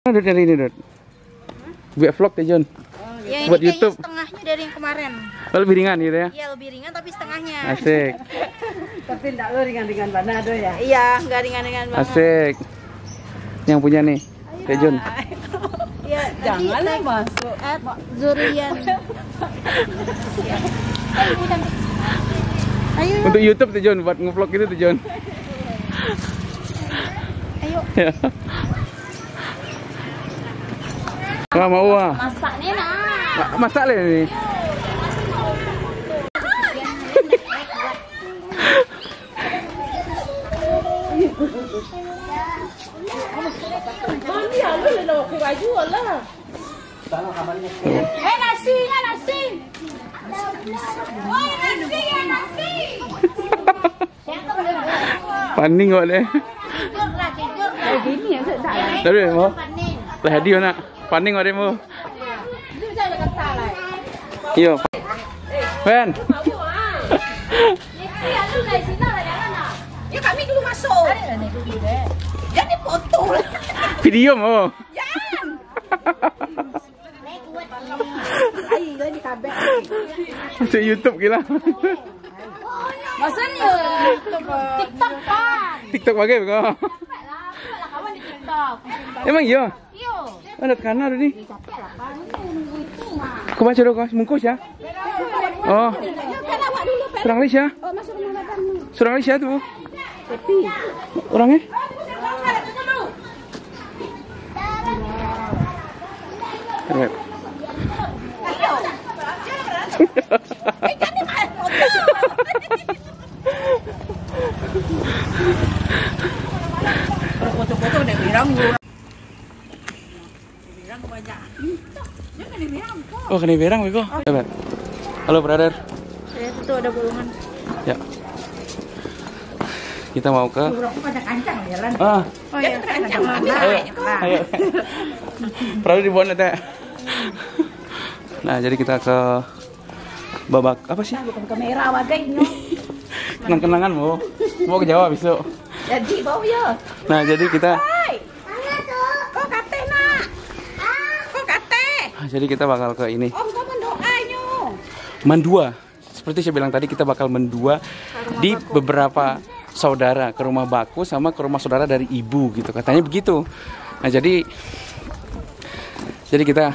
Dut dari ini, Dut. Buat vlog ya, John. Ya, buat ini YouTube. Setengahnya dari yang kemarin. Oh, lebih ringan gitu ya? Iya, lebih ringan tapi setengahnya. Asik. Tapi enggak lo ringan-ringan banget ada ya? Iya, nggak ringan-ringan banget. Asik. Yang punya nih, Teh John. Iya, Janganlah masuk. Zurian. Ayo. Untuk YouTube Teh John, buat ngevlog gitu Teh John. Ayo. Wah, mau ah. Masak nih, nak. Masak lah ini. Nasinya nasi. Oh, nasi ya nasi. Paning kok deh. Tidur lah, tidur lah. Gini ya, enggak. Tapi mau. Paning. Lah hadi nak. Paning kok deh mau. Itu saya kata lah. Iyo. Ben. Ya kami dulu masuk. Jadi foto. Video mau. Masuk YouTube gila. Maksudnya TikTok kan. TikTok bagai kok. Kawan di TikTok. Emang iya? Iyo. Ada tekanan ini. Capek lah kan. Nunggu itu mah. Kau baca dulu kau, mungkus ya? Oh. Surang Lisha. Oh, masuk rumah makan. Surang Lisha tuh. Orangnya? Keren. Foto-foto udah bilang gua. Oh, kena berang bego. Halo, brother. Saya itu ada bolongan. Ya. Kita mau ke Ada kancang jalan. Ah, Oh ya, kancang mana? ayo. Perahu di bawah teh. Nah, jadi kita ke babak apa sih? Bukan kamera wagainya. Kenang-kenangan mau ke Jawa besok. Jadi bau ya. Nah, jadi kita Kok kate nak? Kok kate? jadi kita bakal ke ini. Om kamu doanya. Mendua. Seperti saya bilang tadi, kita bakal mendua di beberapa saudara, ke rumah baku sama ke rumah saudara dari ibu gitu, katanya begitu. Nah, jadi kita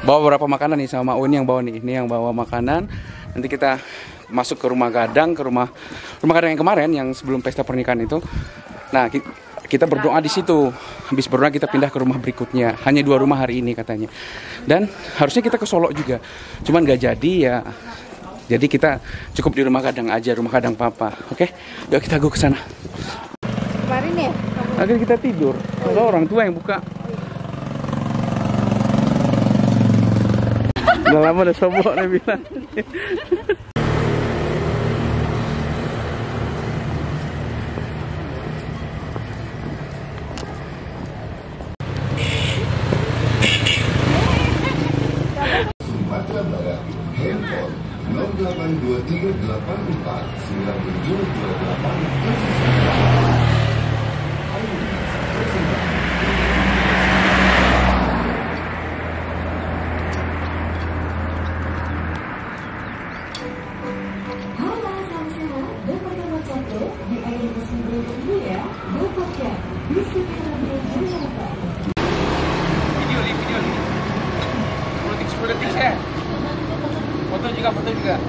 bawa beberapa makanan nih, sama Uni yang bawa nih. Ini yang bawa makanan. Nanti kita masuk ke rumah gadang, ke rumah gadang yang kemarin yang sebelum pesta pernikahan itu. Nah, kita berdoa di situ. Habis berdoa kita pindah ke rumah berikutnya. Hanya 2 rumah hari ini katanya. Dan harusnya kita ke Solo juga. Cuman gak jadi ya. Jadi kita cukup di rumah gadang aja, rumah gadang papa. Oke? Yuk kita go ke sana. Kemarin ya? Akhirnya kita tidur. Kalau orang tua yang buka. Udah lama udah sobok nih bilang. Sumatera Barat, handphone 10 detik ya. Foto juga.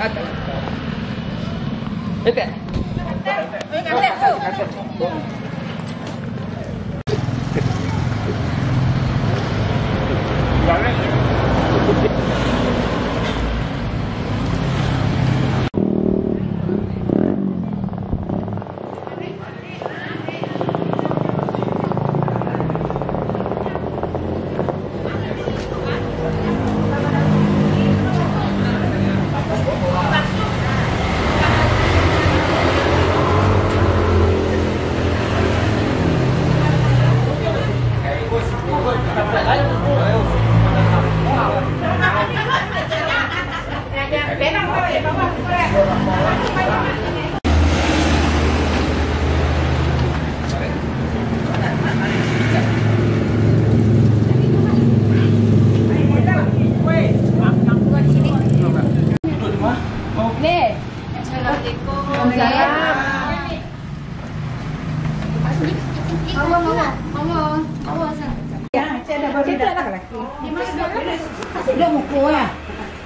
Ada. Itu. Enggak ada.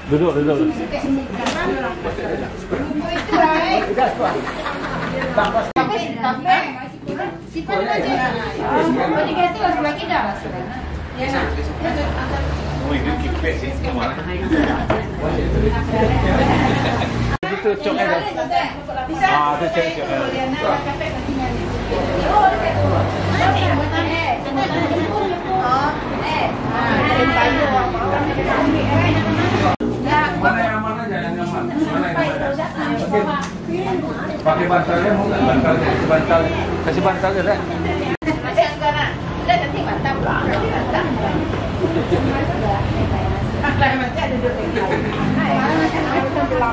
Duduk. Itu cok ada. Itu cok. Mana yang aman aja, yang nyaman. Mana yang aman. Oke. Pakai bantalnya mau nggak? Bantal. Kasih bantal ya, Rek.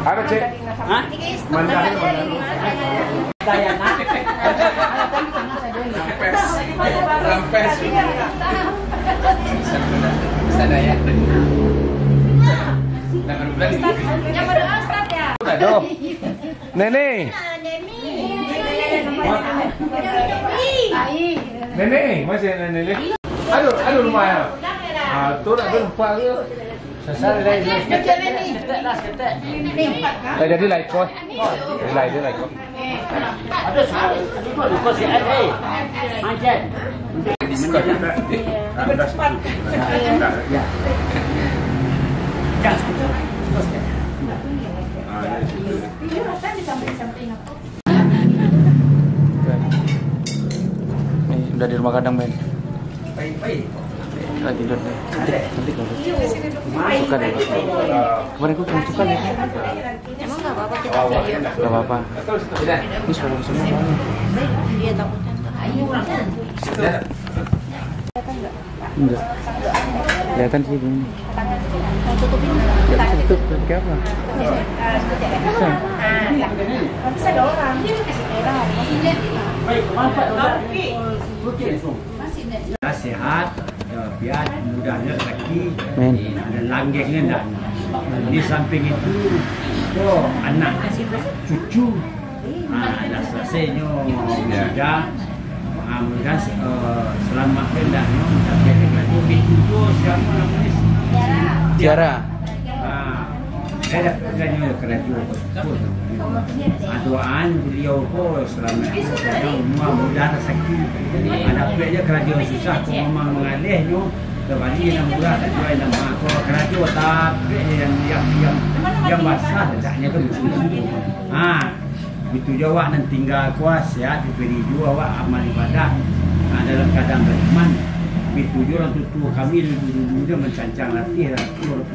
Ada cek? Hah? Bantalnya Rampes. Sana ya. Yang berdoa Ustaz ya. Aduh. Nenek. Nenek, masih nenek. Aduh lumayan. Tu nak lupa ke? Sasar dah. Dah jadi like kau. Like kau. Ada lupa si ai. Macam. Udah di rumah kadang, Ben. Lagi tidur. Nanti suka deh. Kemarin aku kurang suka deh. Emang nggak apa-apa kita aja. Gak apa-apa. Ini suara semua. Dia takutnya ayo kan. Enggak. Kelihatan sih gini. Tutupin. Ya bisa tutup, tapi apa? Bisa. Bisa ada orang. Dia kasih merah. Sehat, biar mudahnya kaki, Men. ada langgengnya dan di samping itu, anak, cucu, ada selesainya mudah, mudah selamatkan dan tapi lagi itu siapa namanya? Tiara. Saya kerjanya kerja doaan beliau ko selama semua mudah rezeki. Ada pula kerja susah ko memang mengalihnya terbalik yang murah tak jual yang mahal ko kerja tapi yang basah taknya ke betul. Itu jawab dan tinggal kuas ya diberi juga awak amal ibadah dalam keadaan beriman. Itu orang tutu kami dulu dia mencancang latih Rasul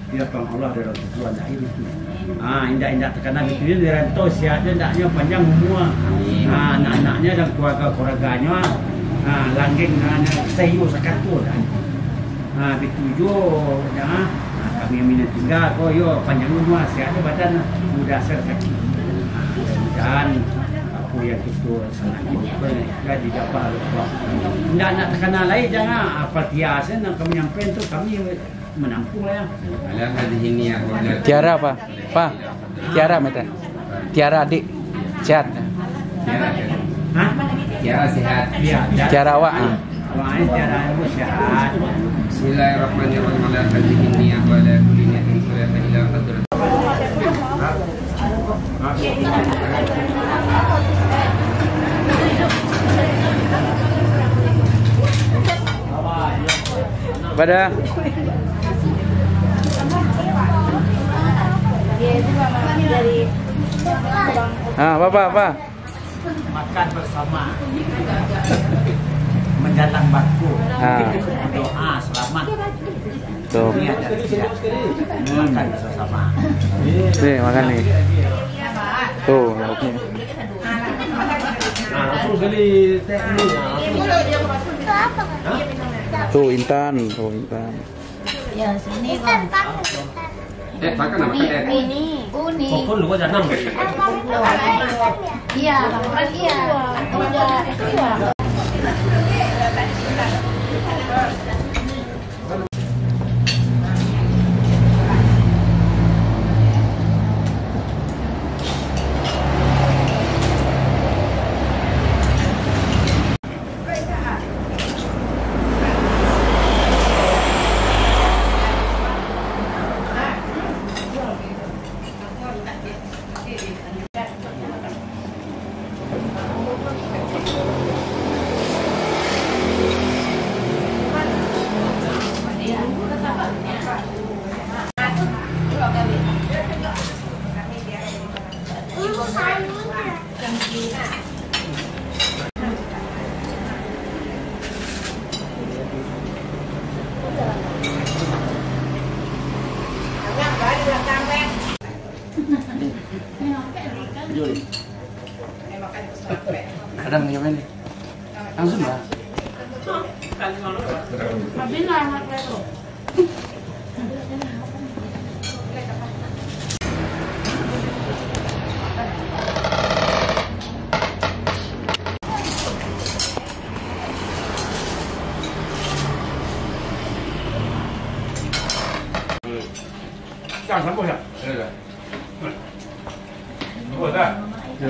di depan Allah dan Rasul akhir itu. Indah tekanan itu dia rantau sihat hendaknya panjang semua. Anak-anaknya dan keluarga-keluarganya langgeng sayu sakatu dah. Itu ya kami minat tinggal ko yo panjang semua sihat badan mudah sakit. Dan yang itu sangat jadi dapat tidak nak terkenal lain jangan apa tiasan yang kami nyampein tu kami menampung lah ya. Tiara apa? Pak. Tiara meta. Tiara adik. Sehat. Tiara sehat. Tiara awak. Tiara awak sehat. Bismillahirrahmanirrahim. Ala hadhihi niyyah wa ala kulli niyatin salatan ila qadrat. Pada apa? Makan bersama. Mendatang batu. Doa selamat. Tuh. Makan bersama. Nih, makan nih. Tuh, lauknya. Langsung kali teknik. Tuh, Intan. Ya, sini kan. Makan apa? Uni. Pokok lu jangan. Iya, iya. Udah. Ada yang ini. Langsung lah.下全部下，对对。我在。对。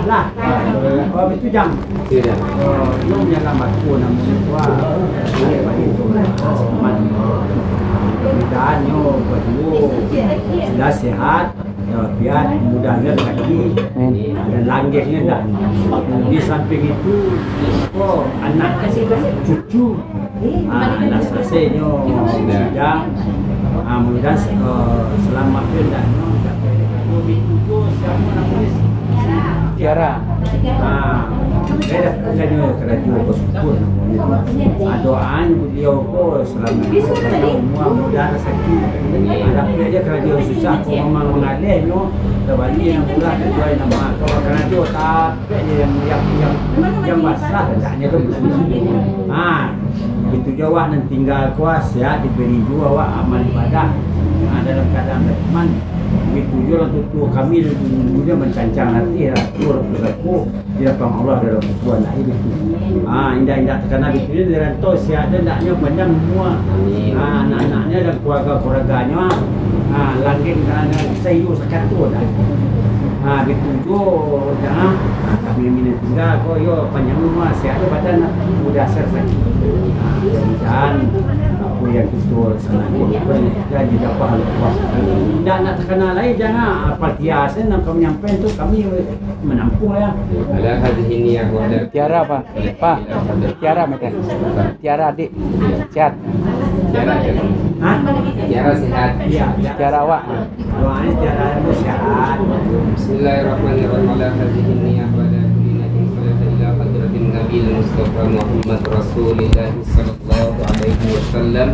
Lah. Oh, itu jam. Tidak. Yang jangan batu namun tua. Ini bagi tu seman. Dan yo berdua sudah sehat. Biar mudahnya lagi dan langgengnya dan di samping itu anak cucu anak selesainya sedang mudah selamat dan Tiara. Saya kerja bersyukur. Doaan beliau ko selamat mudah-mudahan sakit. Ada aja kerja susah ko memang mengalih no. Terbalik yang murah sesuai nama. Kalau kerja tapi yang masalah hendaknya tu itu jawab dan tinggal kuas ya diberi juga wak amal ibadah dalam keadaan berteman. Begitu juga untuk kami dulunya mencancang hati tur berlaku di depan Allah dalam tujuan akhir itu. Indah-indah terkena begitu dengan tos ya ada naknya panjang semua. Anak-anaknya dan keluarga-keluarganya langgeng dan sayu sekatu dah. Begitu juga jangan kami minat tinggal kau yo panjang rumah sihat badan mudah sakit. Dan apa yang kita senang dan juga pahala Allah. Dan nak terkenal lain jangan apa tiasa nak kau menyampaikan tu kami menampung ya. Ala hadhihi niyyah wa ala Tiara apa? Pak. Tiara macam. Tiara adik. Sehat. Tiara sehat. Ya, Tiara awak. doanya tiara sehat. Bismillahirrahmanirrahim. Ala hadhihi niyyah wa ala kulli nabiyyin sallallahu ila hadratin nabiyil mustafa Muhammad Rasulillah sallallahu alaihi wasallam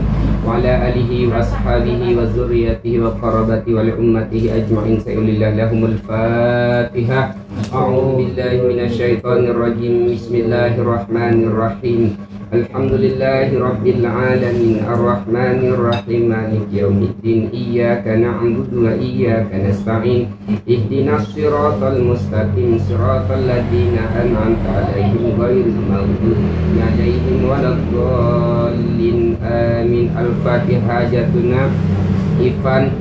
wa ala alihi wa ashabihi wa zurriyyatihi wa qarabati wa li ummatihi ajma'in. Sayyidillah lahumul Fatihah. A'udzu billahi minasyaitonir rajim. Bismillahirrahmanirrahim. Alhamdulillahi rabbil alamin arrahmanir rahim maliki yaumiddin iyyaka na'budu wa iyyaka nasta'in ihdinas siratal mustaqim siratal ladzina an'amta 'alaihim ghairil maghdubi 'alaihim waladdallin amin. Al-Fatihah jatuna Ifan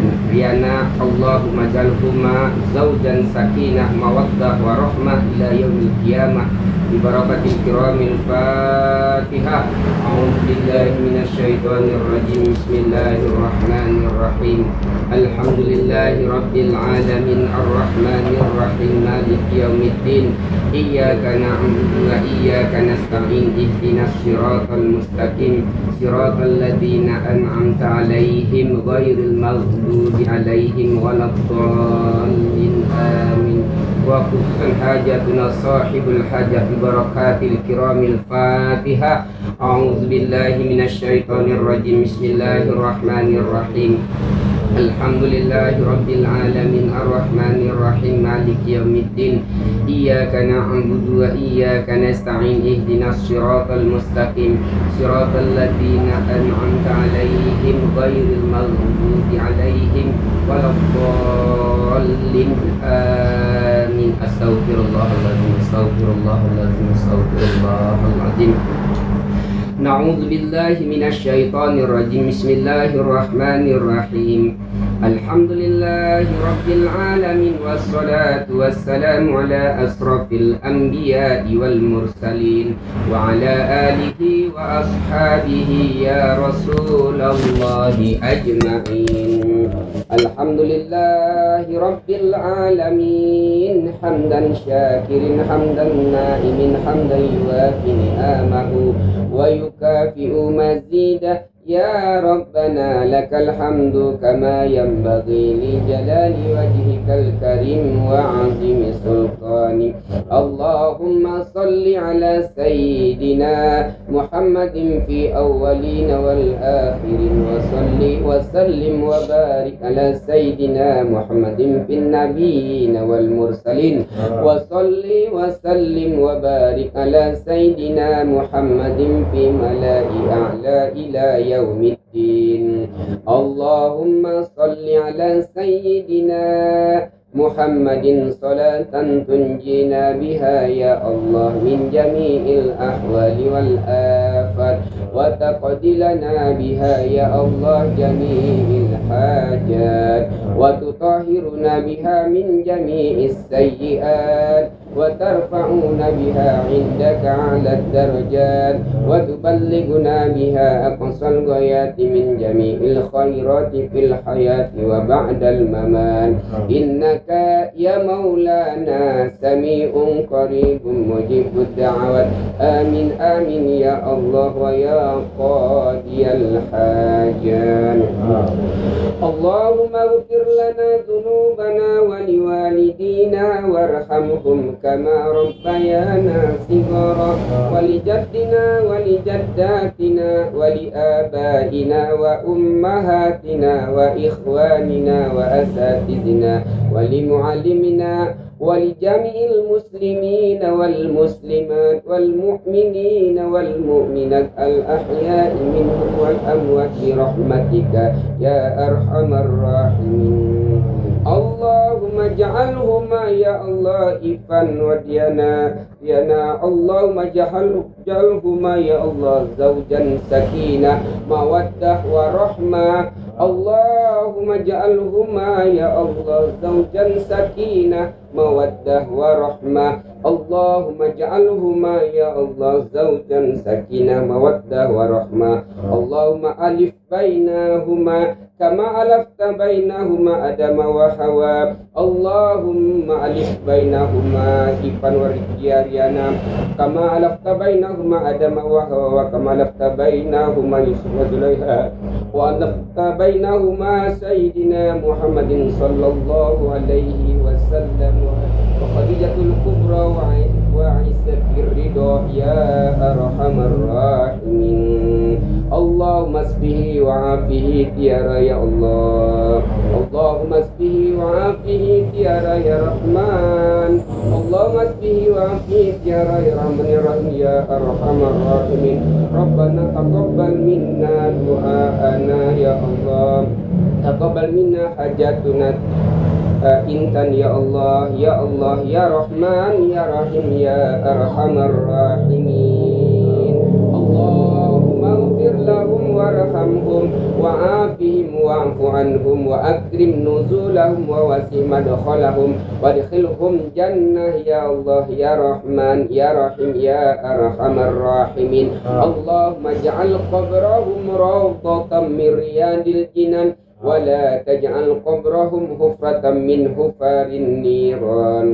dan Riana Allahumma jalhuma zawjan sakinah mawaddah wa rahmah ila yaumil qiyamah bi barakatil kiramil Fatihah. A'udzu billahi minasyaitonir rajim. Bismillahirrahmanirrahim. Alhamdulillahi rabbil alamin arrahmanir rahim maliki yaumiddin iyyaka na'budu wa iyyaka nasta'in ihdinas siratal mustaqim siratal ladzina an'amta 'alaihim ghairil maghdubi 'alaihim waladdallin amin. Wa khususan hajatuna sahibul hajat bi barakatil kiramil Fatihah. A'udzu billahi minasyaitonir rajim. Bismillahirrahmanirrahim. Alhamdulillahi rabbil alamin arrahmanir rahim maliki yaumiddin iyyaka na'budu wa iyyaka nasta'in ihdinas siratal mustaqim siratal ladzina an'amta 'alaihim ghairil maghdubi 'alaihim waladdallin amin. Astaghfirullahaladzim, astaghfirullahaladzim, astaghfirullahaladzim. Na'udzu billahi minasyaitonir rajim. Bismillahirrahmanirrahim. Alhamdulillahi rabbil alamin wassalatu wassalamu ala asrafil anbiya'i wal mursalin wa ala alihi wa ashabihi ya rasulallahi ajma'in. Alhamdulillahi rabbil alamin hamdan syakirin hamdan na'imin hamdan yuwafi ni'amahu wa yukafi'u mazidah. Ya Rabbana lakal hamdu kama yanbaghi li jalali wajhikal karim wa azimi sultani. Allahumma salli ala sayyidina Muhammadin fi awwalin wal akhirin wa salli wa sallim wa barik ala sayyidina Muhammadin fin nabiyyin wal mursalin wa salli wa sallim wa barik ala sayyidina Muhammadin fi mala'i a'la ila yaumiddin. Allahumma salli ala sayyidina Muhammadin salatan tunjina biha ya Allah min jami'il ahwali wal afat wa taqdilana biha ya Allah jami'il hajat wa tutahhiruna biha min jami'is sayyi'at wa tarfa'una biha 'indaka 'ala ad-darajat wa tuballighuna biha aqsal ghayati min jami'il khairati fil hayati wa ba'dal mamat. Innaka ya maulana sami'un qaribun mujibud da'awat. Amin amin ya Allah wa ya qadiyal hajat. Allahumma ighfir lana dhunubana wa liwalidina warhamhum kama rabbayana shighara wa lijaddina wa lijaddatina wa liabaina wa ummahatina wa ikhwanina wa asatidina wa limuallimina wa lijami'il muslimina wal muslimat wal mu'minina wal mu'minat al ahya'i minhum wal amwat bi rahmatika ya arhamar rahimin. Allahumma ja'alhuma ya Allah ifan wa diyana Allahumma ja'alhuma ya Allah zawjan sakinah mawaddah wa rahmah. Allahumma ja'alhuma ya Allah zawjan sakinah mawaddah wa rahmah. Allahumma ja'alhuma ya Allah zawjan sakinah mawaddah wa rahmah. Allahumma alif bainahuma kama alafta bainahuma Adama wa Hawa. Allahumma alif bainahuma Ifan wa Rijyariana kama alafta bainahuma Adama wa Hawa wa kama alafta bainahuma Yusuf wa Zulaiha wa alafta bainahuma Sayyidina Muhammadin sallallahu alaihi wasallam wa Khadijatul Kubra wa Aisyah ridha ya arhamar rahimin. Allahumma asbihi wa afihi tiara ya Allah. Allahumma asbihi wa afihi tiara ya Rahman. Allahumma asbihi wa afihi tiara ya Rahman ya Rahim ya arhamar rahimin. Rabbana taqabbal minna du'aana ya Allah. Taqabbal minna hajatuna intan ya Allah ya Allah ya Rahman ya Rahim ya arhamar rahimin. Allahumma ighfir lahum warhamhum wa'afihim wa'fu anhum wa akrim nuzulahum wa wasi' madkhalahum wadkhilhum jannah ya Allah ya Rahman ya Rahim ya arhamar rahimin. Allahumma ij'al qabrahum rawdatan min riyadil jinan ولا تجعل قبرهم حفرة من حفر النيران.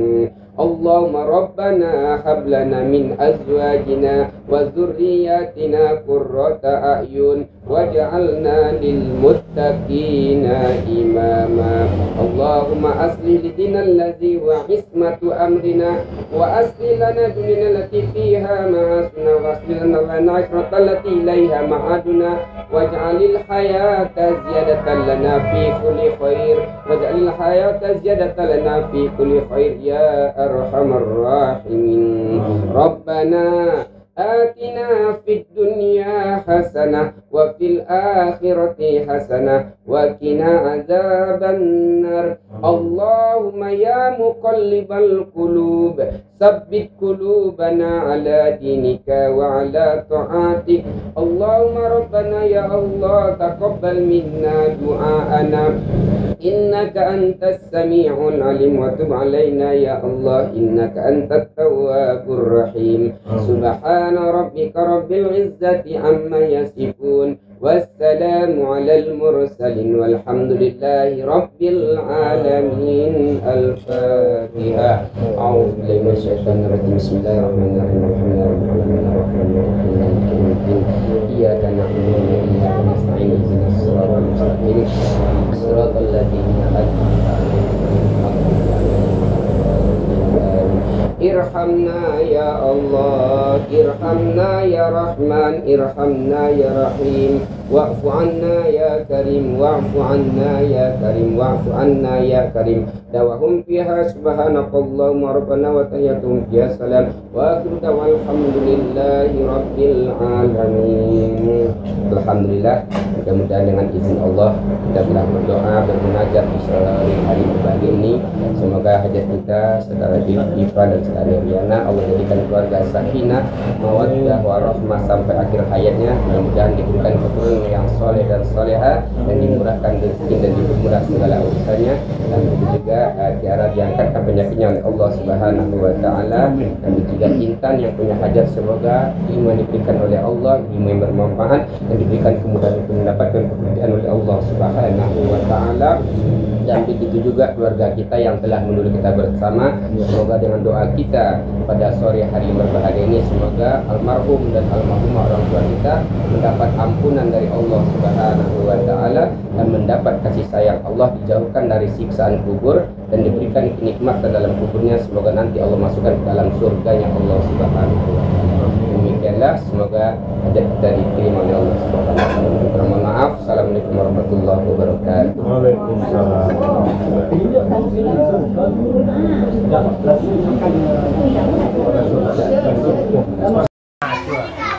اللهم ربنا هب لنا من أزواجنا وذرياتنا قرة أعين واجعلنا للمتقين إماما. اللهم أصلح لدينا الذي هو عصمة أمرنا وأصلح لنا دنيانا التي فيها معاشنا وأصلح لنا العشرة التي إليها معادنا واجعل الحياة زيادة لنا في كل خير واجعل الحياة زيادة لنا في كل خير يا أرحم الراحمين. ربنا آتنا في الدنيا حسنة وفي الآخرة حسنة وقنا عذاب النار اللهم يا مقلب القلوب ثبت قلوبنا على دينك وعلى طاعتك اللهم ربنا يا الله تقبل منا دعاءنا إنك أنت السميع العليم وتب علينا يا الله إنك أنت التواب الرحيم سبحان ربك رب العزة عما يصفون والسلام على المرسلين والحمد لله رب العالمين الفاتحة أعوذ بالله من الشيطان الرجيم بسم الله الرحمن الرحيم الحمد لله رب العالمين الرحمن الرحيم مالك يوم الدين إياك نعبد وإياك نستعين اهدنا الصراط المستقيم صراط الذين أنعمت عليهم ارحمنا يا الله ارحمنا يا رحمن ارحمنا يا رحيم واعف عنا يا كريم واعف عنا يا كريم واعف عنا يا كريم دعواهم فيها سبحانك اللهم ربنا وتحياتهم فيها سلام واخر دعوانا الحمد لله رب العالمين. Alhamdulillah, mudah-mudahan dengan izin Allah kita telah berdoa bermunajat di sore hari berbagi ini. Semoga hajat kita saudara Diva dan saudara Riana Allah jadikan keluarga sakinah, mawaddah warahmah sampai akhir hayatnya. Mudah-mudahan diberikan keturunan yang soleh dan soleha dan dimurahkan rezeki dan dipermudah segala urusannya, dan begitu juga tiara diangkatkan penyakitnya oleh Allah Subhanahu wa taala, dan juga Intan yang punya hajat semoga ilmu yang diberikan oleh Allah, ilmu yang bermanfaat dan diberikan kemudahan untuk mendapatkan pekerjaan oleh Allah Subhanahu wa taala. Dan begitu juga keluarga kita yang telah menulis kita bersama, semoga dengan doa kita pada sore hari yang berbahagia ini semoga almarhum dan almarhumah orang tua kita mendapat ampunan dari Allah Subhanahu wa taala dan mendapat kasih sayang Allah, dijauhkan dari siksaan kubur dan diberikan kenikmatan dalam kuburnya. Semoga nanti Allah masukkan ke dalam surganya Allah Subhanahu wa taala. Demikianlah, semoga hajat kita diterima oleh Allah Subhanahu wa taala. Mohon maaf. Assalamualaikum warahmatullahi wabarakatuh. Waalaikumsalam.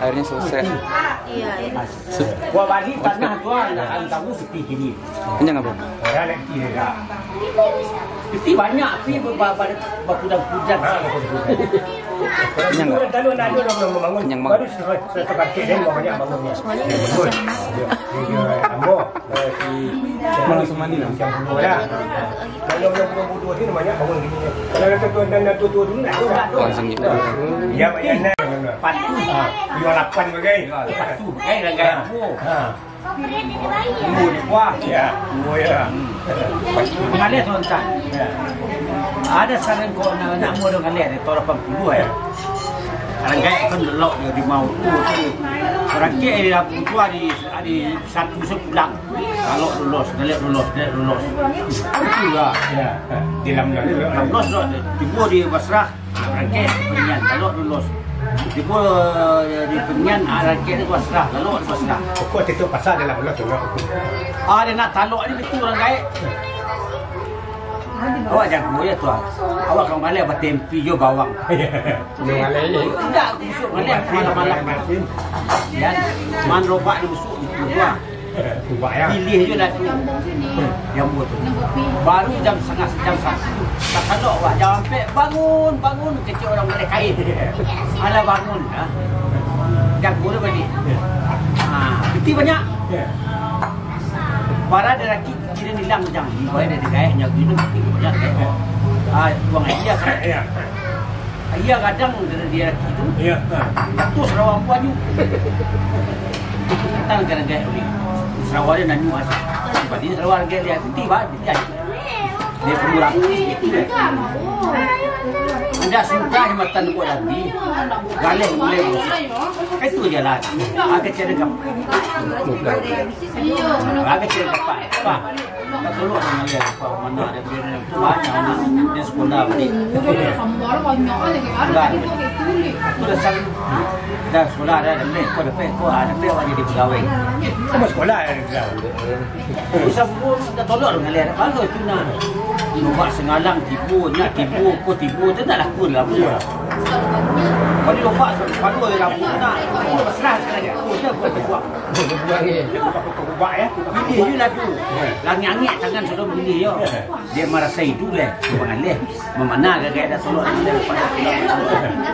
Akhirnya selesai. Iya. Gua bagi tanah tua nak kamu sepi gini. Kenyang apa? Orang nak kira. Mesti banyak api berpudang-pudang. Kenyang nggak? Kalau nak ada orang membangun, Kenyang baru seperti dia banyak bangunnya. Betul. Ambo si langsung mandi lah. Ya. Kalau orang bodoh ni banyak bangun gini. Kalau nak tutur dulu nak. Langsung gitu. Ya banyak. Patu. Jual 8 bagai. Patu. Ragai apa? Ibu di kuah. Ya. Ibu ya. Mengalir tuan-tuan. Ada saran kau nak mau dengan dia di tahun 80 ya. Orang gaya kan delok dia di mau tu. Orang gaya di dalam tua di satu sepulang. Kalau lulus, lulus. Itulah. Ya. Di dalam lulus tiba di Basrah. Orang gaya penyan kalau lulus. Tiba di penyan orang gaya di Basrah. Lalu di Basrah. Kau itu pasal dalam lulus tu. Dia nak taluk ni betul orang gaya. Awak jago ya tuan. Awak kalau malam buat tempi jo bawang. Malam ni. Tidak, busuk malam malam-malam. Dan man robak ni busuk itu tuan. Pilih je lah tu. Yang buat tu. Baru jam 1:30 jam 1. Tak kalau awak jam sampai bangun kecil orang boleh kain. Malah bangun. Jago dia balik. Beti banyak. Para ada lagi kira nilang macam ni. Boleh ada kayaknya gitu banyak kayak. Buang air kan. Ayah kadang dia lagi tu. Ya. Tu Sarawak puan you. Kita kan gaya ni. Sarawak dia nanyu asal. Sebab ini Sarawak dia tiba dia. Dia pemurang. Anda suka jembatan buat lagi. Galih boleh. Itu je lah. Agak cerita kamu. Agak cerita apa? Tak perlu orang lihat apa mana ada benda tu banyak anak dia sekolah ni. Aku dah selalu dah sekolah dah ada jadi pegawai. Kamu sekolah ada. Bisa pun dah tolak dengan lihat kalau itu nak. Nampak sengalang tipu, nak tipu, kau tipu, tu tak laku lah. Kalau lomba sepadu dia rambut nak. Serah sekali. Kita buat. Buang ni. Buat ya. Pilih je lah tu. Langit-langit tangan sudah pilih yo. Dia merasa itu leh. Mengalih. Memana gaya dah tolong dia pada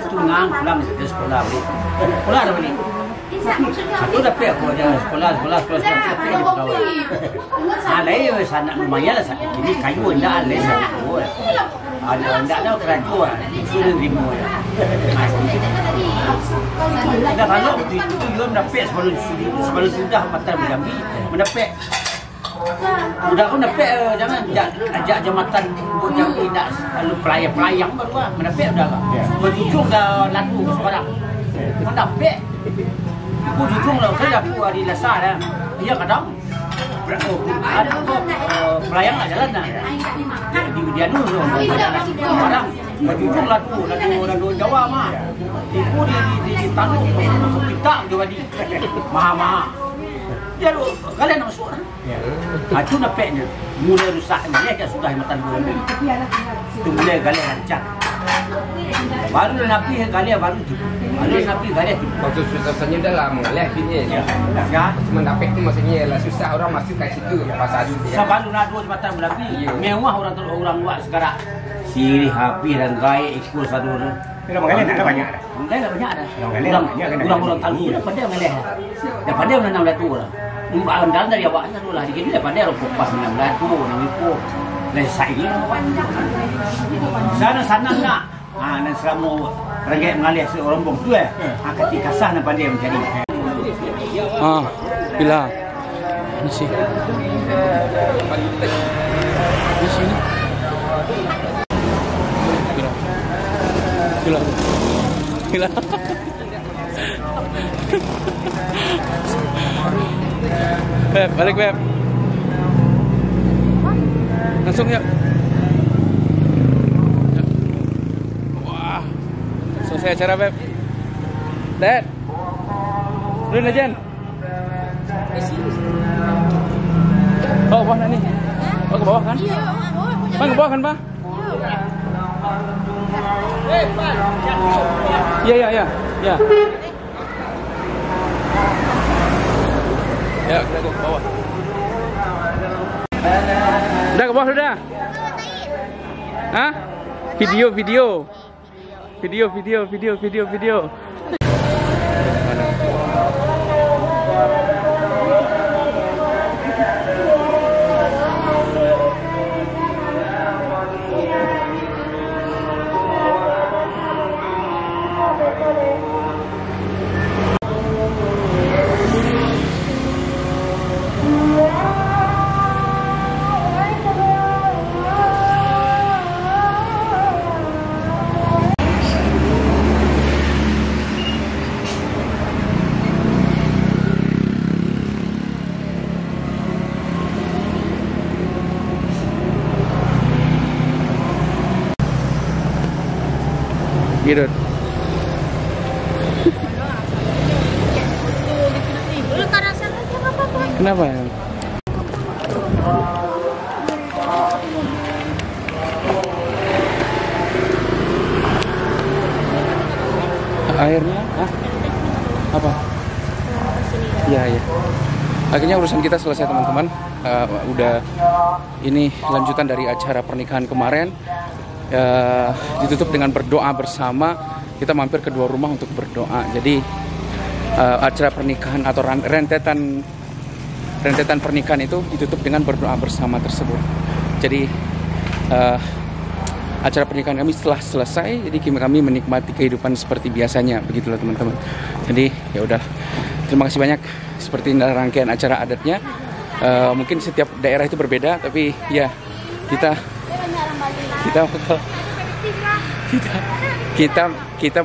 tu ngang pulang ke sekolah balik. Sekolah dah balik. Satu dah pek aku aja sekolah. Alai sana lumayan lah. Ini kayu endak alai sana. Ada endak dah kerajuan. Sudah rimu ya. Dah kalau itu dia mendapat sebelum sudah mata menjambi mendapat. Udah kau dapat jangan ajak jambatan buat yang tidak lalu pelayang baru lah mendapat udah lah. Berjujung dah lalu sekarang. Mendapat. Aku jujung lah saya aku ada lasar dah. Iya kadang ada pelayang lah jalan dah. Dia dulu barang berjujung lalu Jawa mah. Ibu di tanuk kita juga di maha. Dia lu kalian masuk lah. Itu napaknya mulai rusak dia dah sudah matan bulan. Itu mulai kalian hancur. Baru nabi kalian baru tu. Baru nabi kalian tu. Waktu susahnya dah lah mengalah sini. Ya. Mendapat tu maksudnya lah susah orang masuk kat situ pasal tu. Sebab nak dua matan nabi. Mewah orang buat sekarang. Siri habis dan gaya ikut satu orang. Kalau mengalah nak banyak dah. Mengalah banyak dah. Orang tahu dah pandai mengalah. Dah pandai menanam datu lah. Dalam dari awaknya tu lah. Dikit dia pandai orang kupas menanam datu, menanam ikut. Dan saya ni sana nak. Dan selama rakyat mengalir seorang rombong tu ketika sah nak pandai mencari. Bila ni sih. Di sini. Bila. Beb, balik Beb. Langsung ya. Wah. Selesai acara Beb. Dad. Dulu Najan. Oh, bawah nak ni. Oh, ke bawah kan? Bang, ke bawah kan, Pak? Ya. Ya, kita ke bawah. Udah ke bawah sudah? Hah? Video. Gitu. Kenapa? Airnya? Apa? Ya. Akhirnya urusan kita selesai teman-teman. Udah ini lanjutan dari acara pernikahan kemarin. Ditutup dengan berdoa bersama. Kita mampir ke dua rumah untuk berdoa. Jadi acara pernikahan atau rentetan pernikahan itu ditutup dengan berdoa bersama tersebut. Jadi acara pernikahan kami setelah selesai, jadi kami menikmati kehidupan seperti biasanya, begitulah teman-teman. Jadi ya udah, terima kasih banyak. Seperti rangkaian acara adatnya, mungkin setiap daerah itu berbeda, tapi ya kita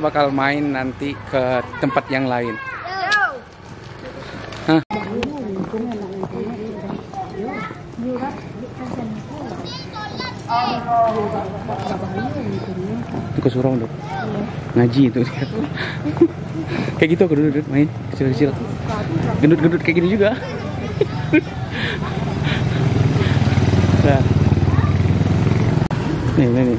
bakal main nanti ke tempat yang lain. Hah? Itu ke surau dong. Ngaji itu dia. Kayak gitu aku dulu main kecil-kecil. Gendut-gendut kayak gini juga. Nah. Nih.